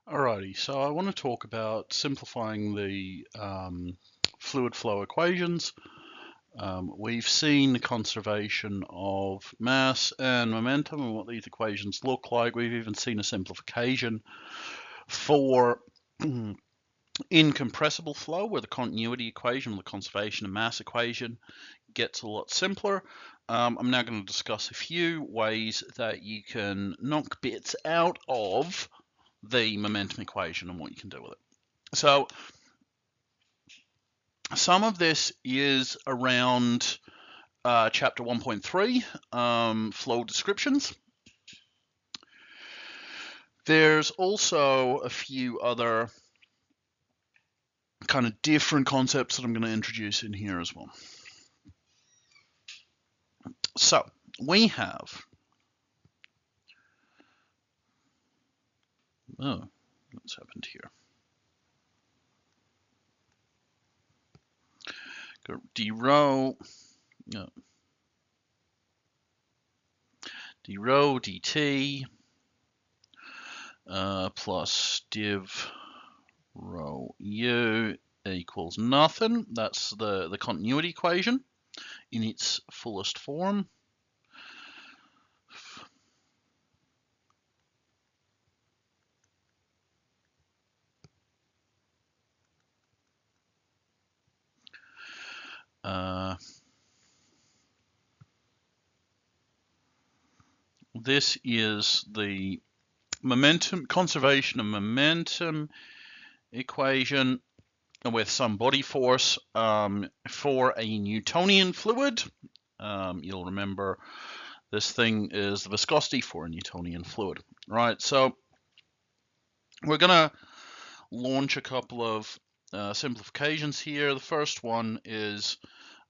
Alrighty, so I want to talk about simplifying the fluid flow equations. We've seen the conservation of mass and momentum and what these equations look like. We've even seen a simplification for incompressible flow, where the continuity equation or the conservation of mass equation gets a lot simpler. I'm now going to discuss a few ways that you can knock bits out of the momentum equation and what you can do with it. So some of this is around chapter 1.3, flow descriptions. There's also a few other kind of different concepts that I'm going to introduce in here as well. So we have, what's happened here? Go d rho dt plus div rho u equals nothing. That's the continuity equation in its fullest form. This is the momentum conservation of momentum equation with some body force for a Newtonian fluid. You'll remember this thing is the viscosity for a Newtonian fluid, right? So we're going to launch a couple of simplifications here. The first one is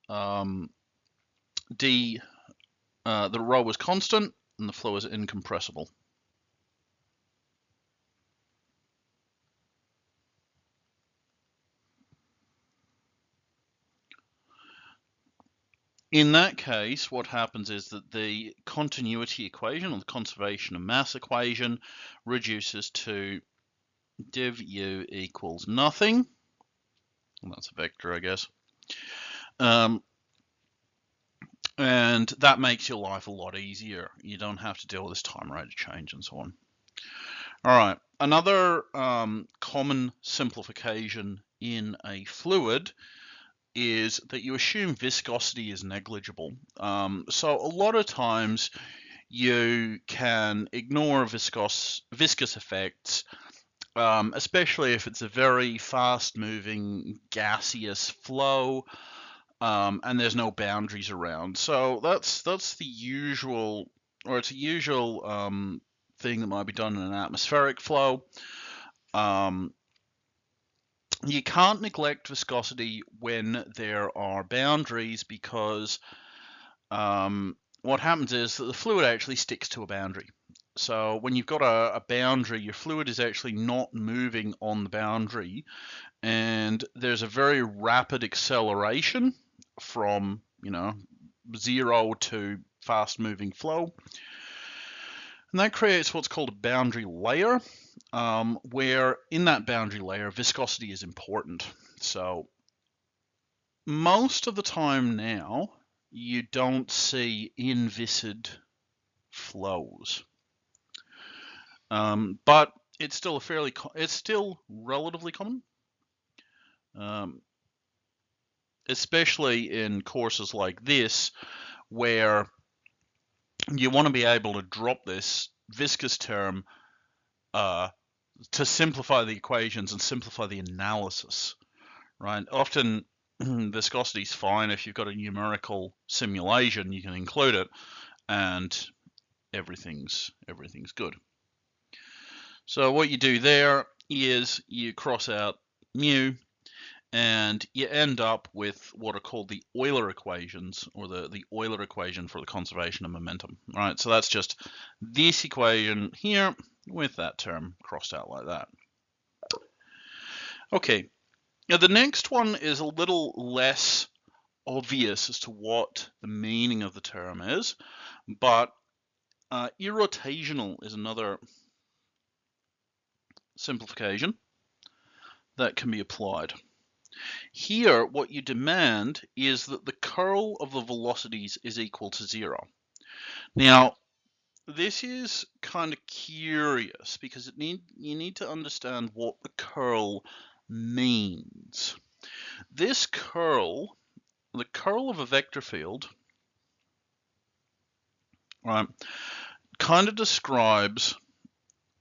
the rho is constant and the flow is incompressible. In that case, what happens is that the continuity equation, or the conservation of mass equation, reduces to div u equals nothing. And that's a vector, I guess. And that makes your life a lot easier. You don't have to deal with this time rate of change and so on. All right, another common simplification in a fluid is that you assume viscosity is negligible. So a lot of times you can ignore viscous effects, especially if it's a very fast-moving gaseous flow and there's no boundaries around. So that's the usual, or it's a usual thing that might be done in an atmospheric flow. You can't neglect viscosity when there are boundaries, because what happens is that the fluid actually sticks to a boundary. So when you've got a boundary, your fluid is actually not moving on the boundary, and there's a very rapid acceleration from, zero to fast-moving flow. And that creates what's called a boundary layer, where in that boundary layer, viscosity is important. So most of the time now, you don't see inviscid flows, but it's still it's still relatively common, especially in courses like this, where you want to be able to drop this viscous term to simplify the equations and simplify the analysis, right? Often viscosity is fine. If you've got a numerical simulation, you can include it and everything's good. So what you do there is you cross out mu and you end up with what are called the Euler equations, or the Euler equation for the conservation of momentum. Right, so that's just this equation here with that term crossed out like that. Okay, now the next one is a little less obvious as to what the meaning of the term is, but irrotational is another simplification that can be applied. Here, what you demand is that the curl of the velocities is equal to 0. Now, this is kind of curious because you need to understand what the curl means. This curl, the curl of a vector field, right, kind of describes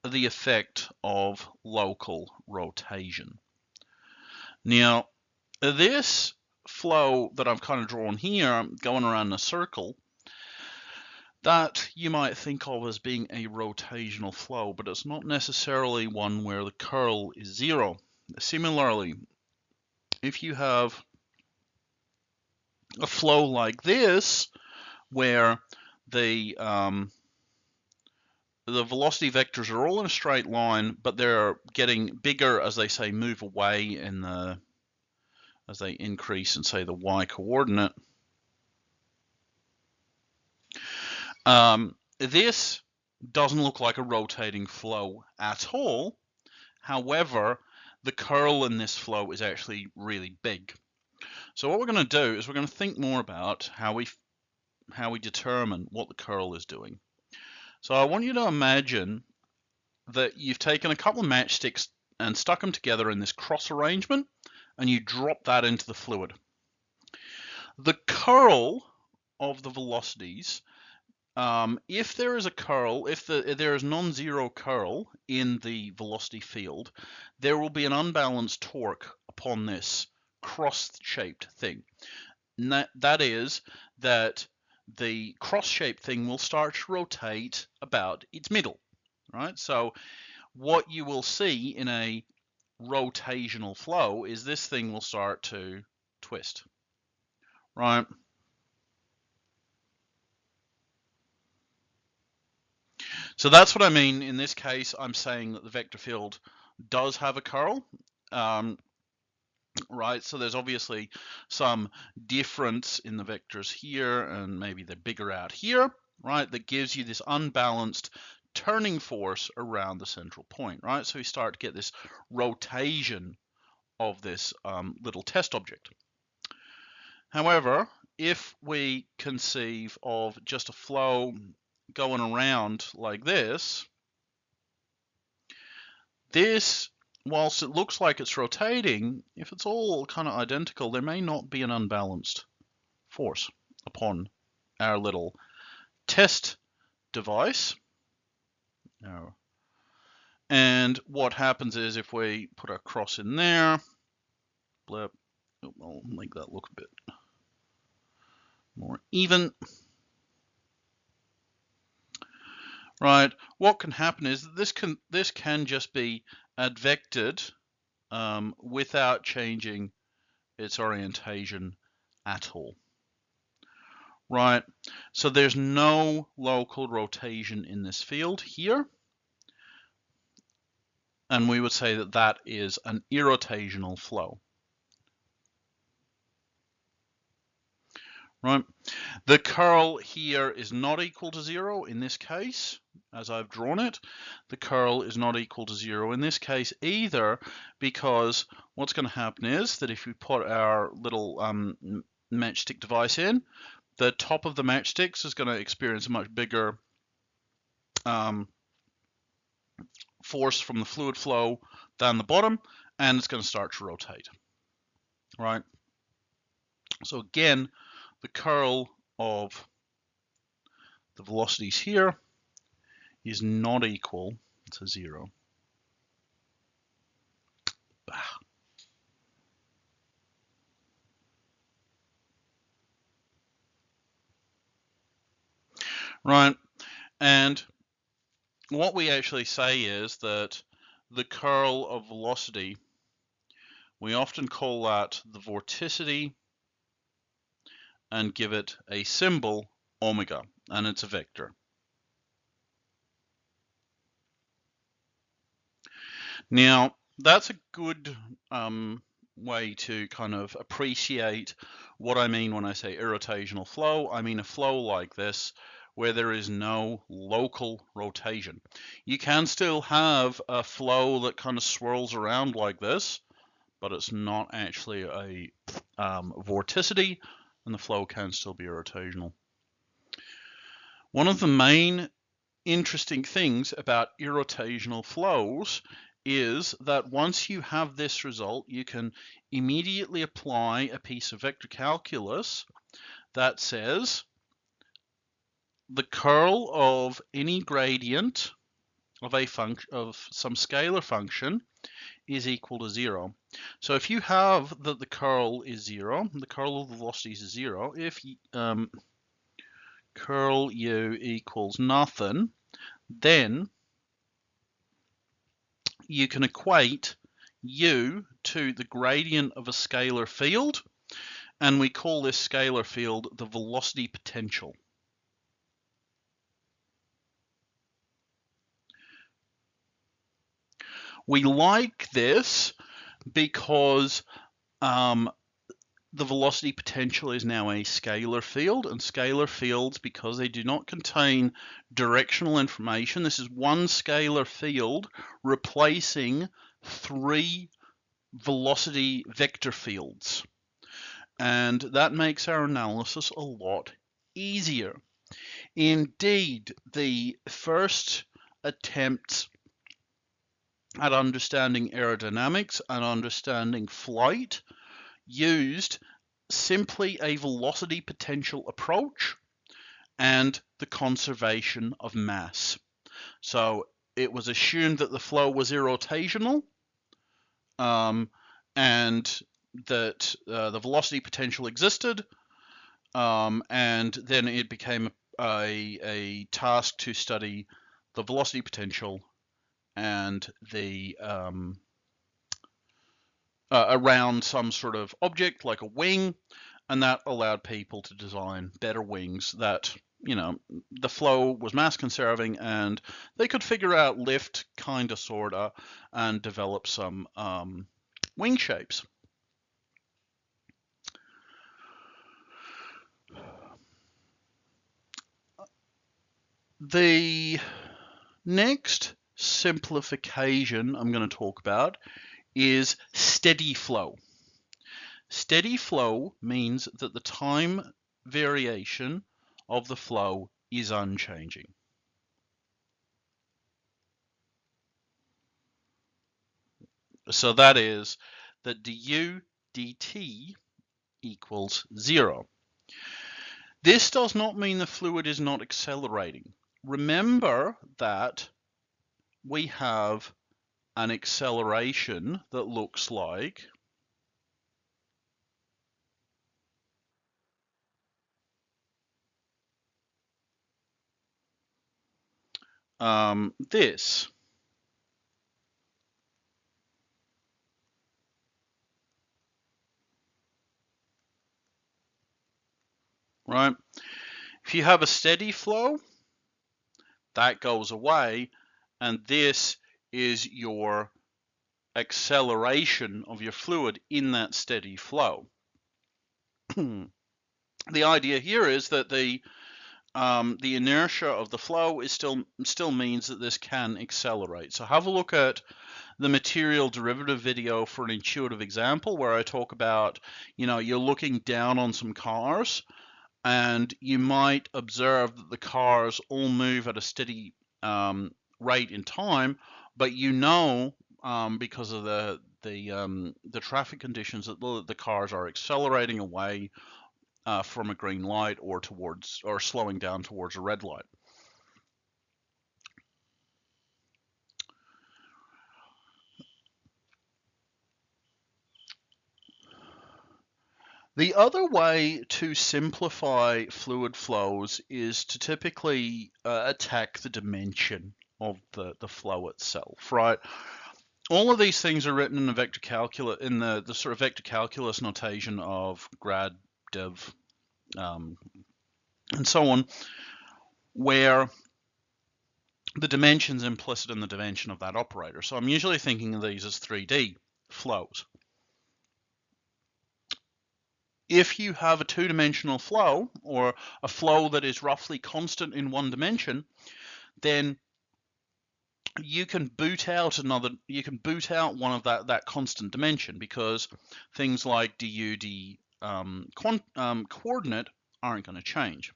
the effect of local rotation. Now, this flow that I've kind of drawn here, going around in a circle, that you might think of as being a rotational flow, but it's not necessarily one where the curl is 0. Similarly, if you have a flow like this, where the velocity vectors are all in a straight line, but they're getting bigger as they say move away as they increase in, say, the y coordinate. This doesn't look like a rotating flow at all. However, the curl in this flow is actually really big. So what we're going to do is we're going to think more about how we determine what the curl is doing. So I want you to imagine that you've taken a couple of matchsticks and stuck them together in this cross arrangement, and you drop that into the fluid. The curl of the velocities, if there is a curl, if there is non-zero curl in the velocity field, there will be an unbalanced torque upon this cross-shaped thing. And that is that the cross-shaped thing will start to rotate about its middle, right? So what you will see in a rotational flow is this thing will start to twist, right? So that's what I mean. In this case, I'm saying that the vector field does have a curl, right? So there's obviously some difference in the vectors here, and maybe they're bigger out here, right? That gives you this unbalanced turning force around the central point, right? So you start to get this rotation of this little test object. However, if we conceive of just a flow going around like this, whilst it looks like it's rotating, if it's all kind of identical, there may not be an unbalanced force upon our little test device. And what happens is if we put a cross in there, blip, I'll make that look a bit more even. Right, what can happen is that this can just be advected without changing its orientation at all. Right, so there's no local rotation in this field here, and we would say that that is an irrotational flow. Right, the curl here is not equal to 0 in this case, as I've drawn it. The curl is not equal to 0 in this case either, because what's going to happen is that if we put our little matchstick device in, the top of the matchsticks is going to experience a much bigger force from the fluid flow than the bottom, and it's going to start to rotate. Right, so again, the curl of the velocities here is not equal to 0. Right, and what we actually say is that the curl of velocity, we often call that the vorticity and give it a symbol omega, and it's a vector. Now, that's a good way to kind of appreciate what I mean when I say irrotational flow. I mean a flow like this, where there is no local rotation. You can still have a flow that kind of swirls around like this, but it's not actually a vorticity, and the flow can still be rotational. One of the main interesting things about irrotational flows is that once you have this result, you can immediately apply a piece of vector calculus that says the curl of any gradient of a function of some scalar function is equal to 0. So if you have that the curl is 0, the curl of the velocities is 0, if curl u equals nothing, then you can equate u to the gradient of a scalar field, and we call this scalar field the velocity potential. We like this because the velocity potential is now a scalar field, and scalar fields, because they do not contain directional information, this is one scalar field replacing 3 velocity vector fields, and that makes our analysis a lot easier. Indeed, the first attempts at understanding aerodynamics and understanding flight used simply a velocity potential approach and the conservation of mass. So it was assumed that the flow was irrotational, and that the velocity potential existed, and then it became a task to study the velocity potential and the around some sort of object like a wing, and that allowed people to design better wings that, you know, the flow was mass conserving and they could figure out lift, kinda, sorta, and develop some wing shapes. The next simplification I'm going to talk about is steady flow. Steady flow means that the time variation of the flow is unchanging. So that is that du dt equals 0. This does not mean the fluid is not accelerating. Remember that we have an acceleration that looks like this. Right? If you have a steady flow, that goes away, and this is your acceleration of your fluid in that steady flow. The idea here is that the inertia of the flow is still means that this can accelerate. So have a look at the material derivative video for an intuitive example where I talk about, you know, you're looking down on some cars and you might observe that the cars all move at a steady rate in time, but you know, because of the traffic conditions, that the cars are accelerating away from a green light or slowing down towards a red light. The other way to simplify fluid flows is to typically attack the dimension of the flow itself, right? All of these things are written in the vector calculus, in the sort of vector calculus notation of grad, div, and so on, where the dimension's implicit in the dimension of that operator. So I'm usually thinking of these as 3D flows. If you have a two-dimensional flow, or a flow that is roughly constant in one dimension, then you can boot out one of that constant dimension, because things like du coordinate aren't going to change.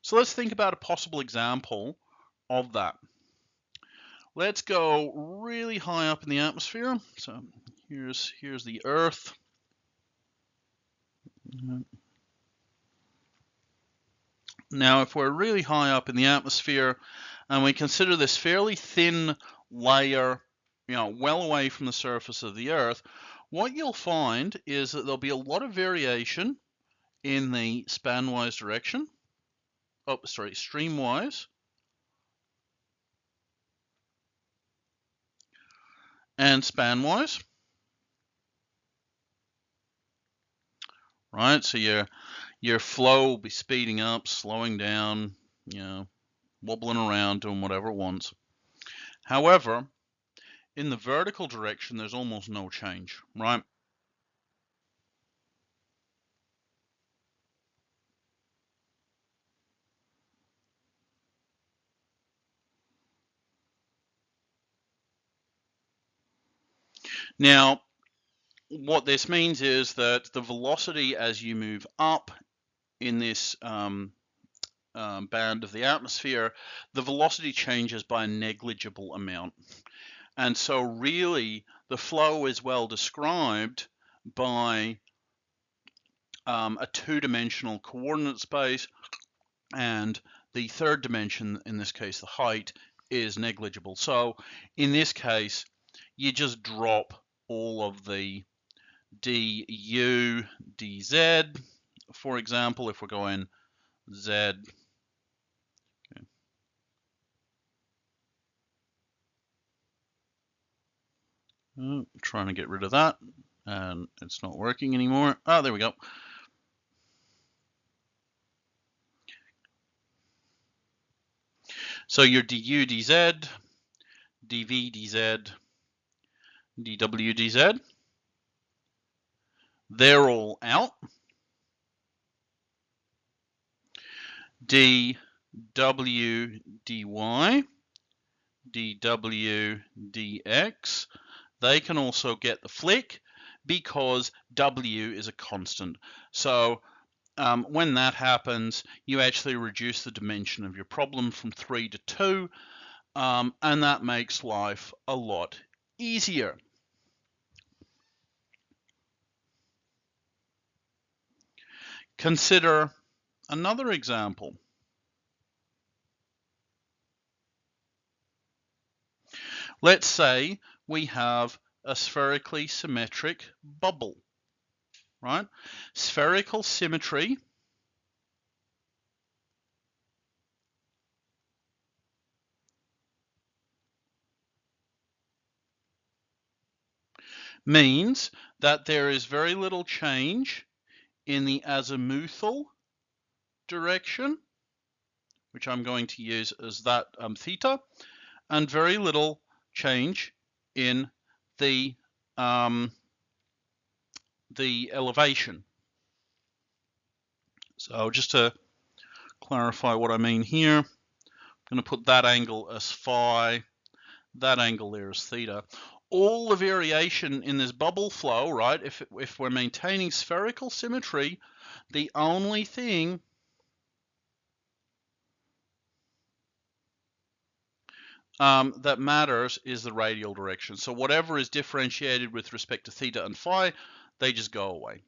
So let's think about a possible example of that. Let's go really high up in the atmosphere. So here's the Earth. Now, if we're really high up in the atmosphere and we consider this fairly thin layer, well away from the surface of the Earth, what you'll find is that there'll be a lot of variation in the spanwise direction. Oh, sorry, streamwise. And spanwise. Right, so your flow will be speeding up, slowing down, wobbling around, doing whatever it wants. However, in the vertical direction, there's almost no change, right? Now, what this means is that the velocity as you move up in this band of the atmosphere, the velocity changes by a negligible amount. And so really, the flow is well described by a two-dimensional coordinate space, and the third dimension, in this case the height, is negligible. So in this case, you just drop all of the du, dz, for example, if we're going z. Okay. Trying to get rid of that, and it's not working anymore. Oh, there we go. So your du dz, dv dz, dw dz, they're all out. dw dy, dw dx, they can also get the flick because w is a constant. So when that happens, you actually reduce the dimension of your problem from 3 to 2, and that makes life a lot easier. Consider another example. Let's say we have a spherically symmetric bubble, right? Spherical symmetry means that there is very little change in the azimuthal direction, which I'm going to use as that theta, and very little change in the elevation. So just to clarify what I mean here, I'm going to put that angle as phi, that angle there is theta. All the variation in this bubble flow, right, if we're maintaining spherical symmetry, the only thing that matters is the radial direction. So whatever is differentiated with respect to theta and phi, they just go away.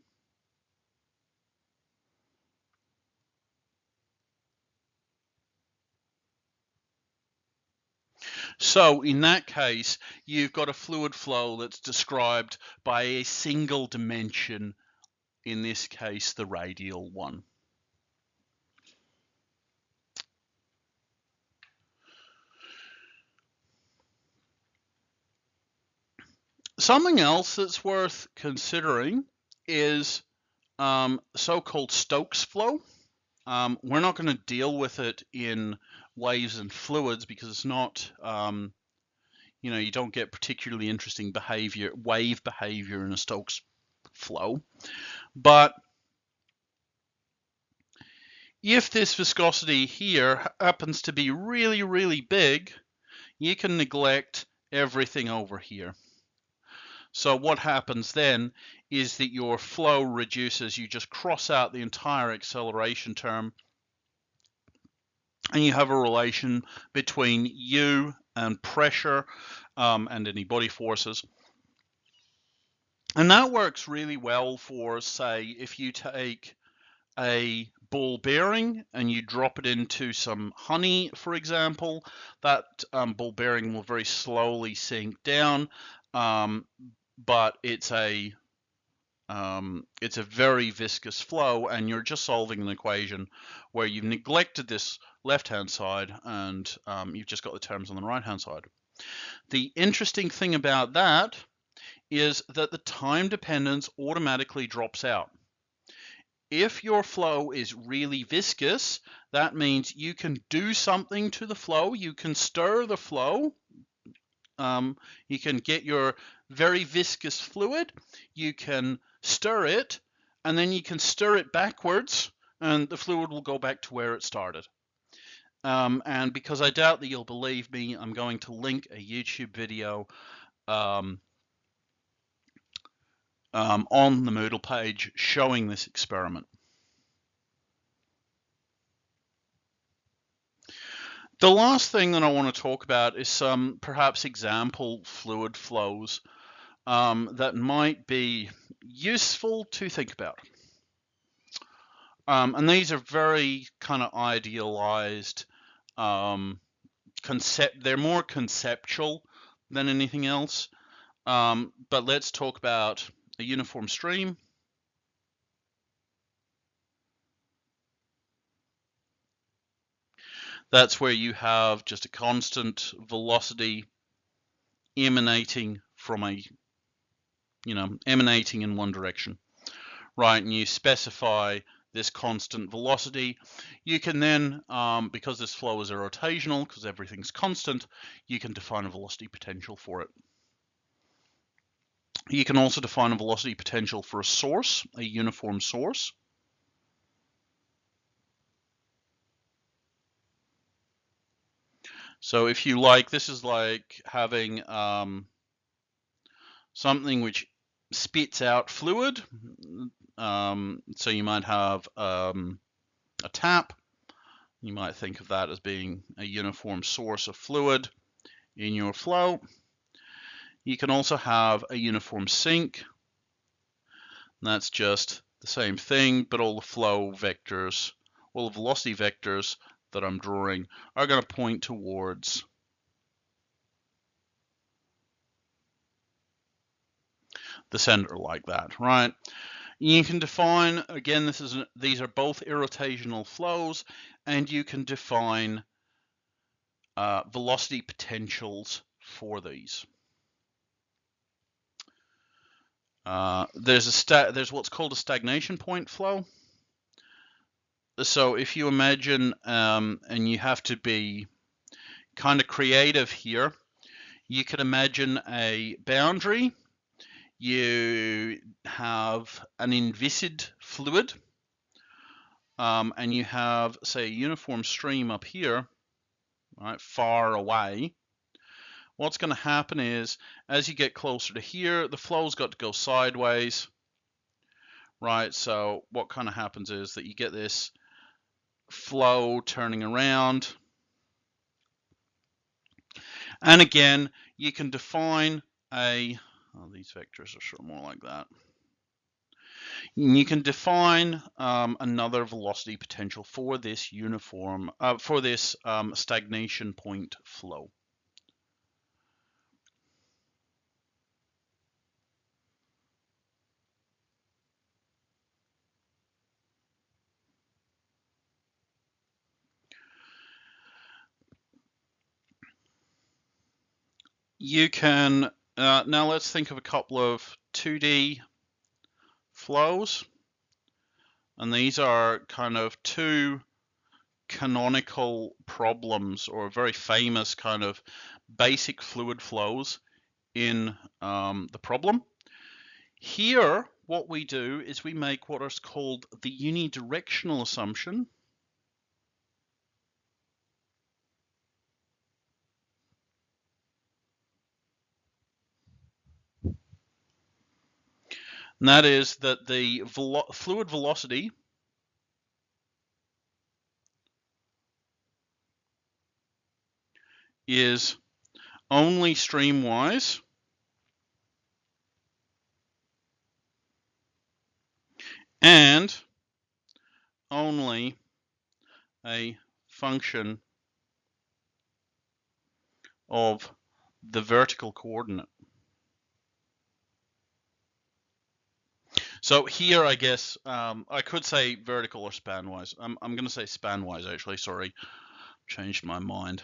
So in that case, you've got a fluid flow that's described by a single dimension, in this case, the radial one. Something else that's worth considering is so-called Stokes flow. We're not going to deal with it in waves and fluids because it's not, you don't get particularly interesting wave behavior in a Stokes flow. But If this viscosity here happens to be really, really big, you can neglect everything over here. So what happens then is that your flow reduces. You just cross out the entire acceleration term, and you have a relation between U and pressure and any body forces. And that works really well for, say, if you take a ball bearing and you drop it into some honey, for example, that ball bearing will very slowly sink down, but it's a very viscous flow, and you're just solving an equation where you've neglected this left-hand side and you've just got the terms on the right-hand side. The interesting thing about that is that the time dependence automatically drops out. If your flow is really viscous, that means you can do something to the flow. You can stir the flow. You can get your very viscous fluid. You can stir it, and then you can stir it backwards, and the fluid will go back to where it started. And because I doubt that you'll believe me, I'm going to link a YouTube video on the Moodle page showing this experiment. The last thing that I want to talk about is some perhaps example fluid flows that might be useful to think about. And these are very kind of idealized they're more conceptual than anything else. But let's talk about a uniform stream. That's where you have just a constant velocity emanating from emanating in one direction, right? And you specify this constant velocity. You can then, because this flow is irrotational, because everything's constant, you can define a velocity potential for it. You can also define a velocity potential for a source, a uniform source. So if you like, this is like having something which spits out fluid. So you might have a tap. You might think of that as being a uniform source of fluid in your flow. You can also have a uniform sink. That's just the same thing, but all the flow vectors, all the velocity vectors that I'm drawing are going to point towards the center like that, right? You can define, again, these are both irrotational flows, and you can define velocity potentials for these. There's what's called a stagnation point flow. So if you imagine, and you have to be kind of creative here, you could imagine a boundary. You have an inviscid fluid, and you have, say, a uniform stream up here, right, far away. What's going to happen is, as you get closer to here, the flow's got to go sideways, right? So what kind of happens is that you get this flow turning around. And again, you can define these vectors are sort of more like that. You can define another velocity potential for this uniform, for this stagnation point flow. You can, now let's think of a couple of 2D flows. And these are kind of two canonical problems, or very famous kind of basic fluid flows in the problem. Here, what we do is we make what is called the unidirectional assumption. And that is that the fluid velocity is only streamwise and only a function of the vertical coordinate. So here, I guess, I could say vertical or span-wise. I'm going to say span-wise, actually. Sorry, changed my mind.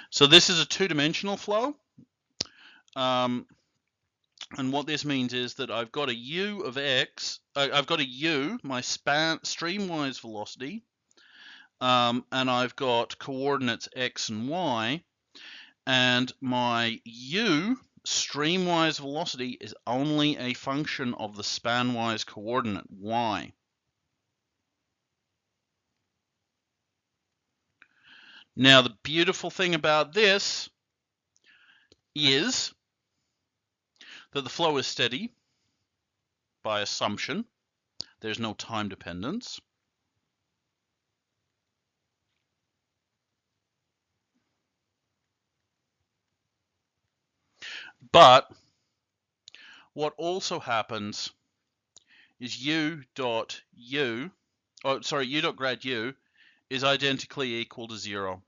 So this is a two-dimensional flow. And what this means is that I've got a u of x, I've got a u, my streamwise velocity, and I've got coordinates x and y, and my u streamwise velocity is only a function of the spanwise coordinate y. Now the beautiful thing about this is that the flow is steady by assumption. There's no time dependence. But what also happens is u dot grad u is identically equal to 0.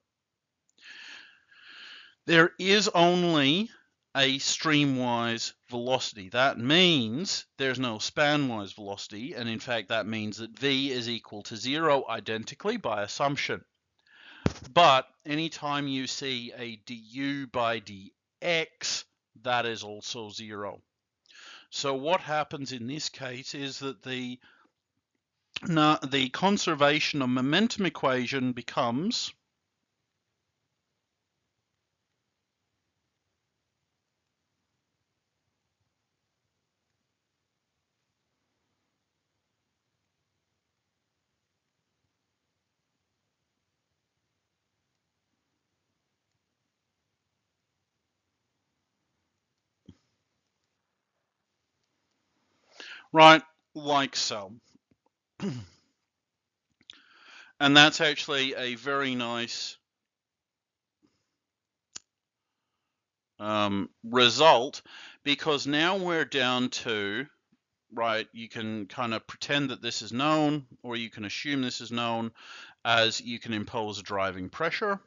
There is only a streamwise velocity. That means there's no spanwise velocity, and in fact that means that v is equal to 0 identically by assumption. But anytime you see a du by dx, that is also 0. So what happens in this case is that the conservation of momentum equation becomes right like so. And that's actually a very nice result, because now we're down to, right, you can kind of pretend that this is known, or you can assume this is known, as you can impose a driving pressure.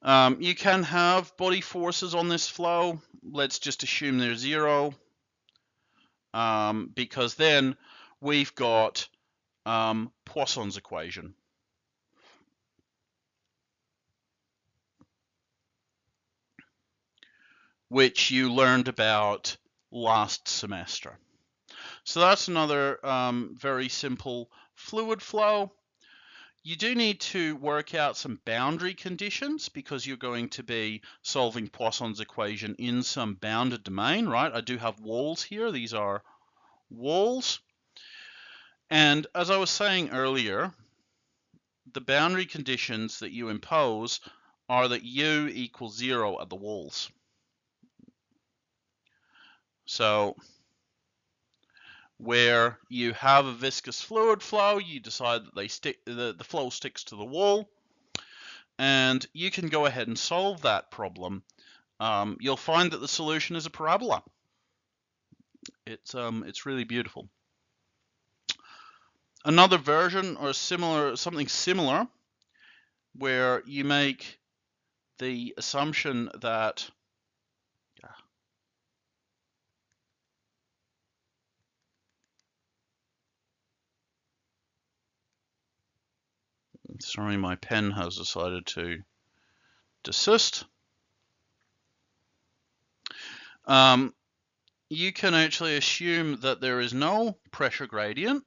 You can have body forces on this flow. Let's just assume they're 0, because then we've got Poisson's equation, which you learned about last semester. So that's another very simple fluid flow. You do need to work out some boundary conditions because you're going to be solving Poisson's equation in some bounded domain, right? I do have walls here. These are walls. And as I was saying earlier, the boundary conditions that you impose are that u equals 0 at the walls. So where you have a viscous fluid flow, you decide that the flow sticks to the wall, and you can go ahead and solve that problem. You'll find that the solution is a parabola. It's really beautiful. Another version or something similar, where you make the assumption that sorry, my pen has decided to desist. You can actually assume that there is no pressure gradient,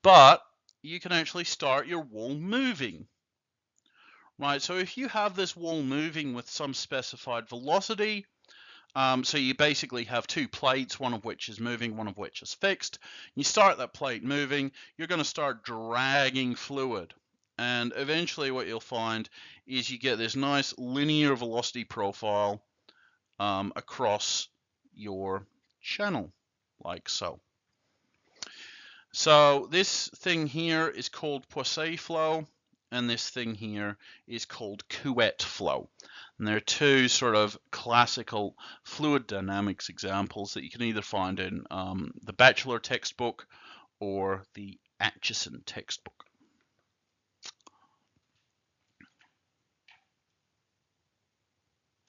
but you can actually start your wall moving. Right, so if you have this wall moving with some specified velocity, so you basically have two plates, one of which is moving, one of which is fixed. You start that plate moving, you're going to start dragging fluid. and eventually what you'll find is you get this nice linear velocity profile across your channel, like so. So this thing here is called Poisson flow, and this thing here is called Couette flow. And there are two sort of classical fluid dynamics examples that you can either find in the Bachelor textbook or the Atchison textbook.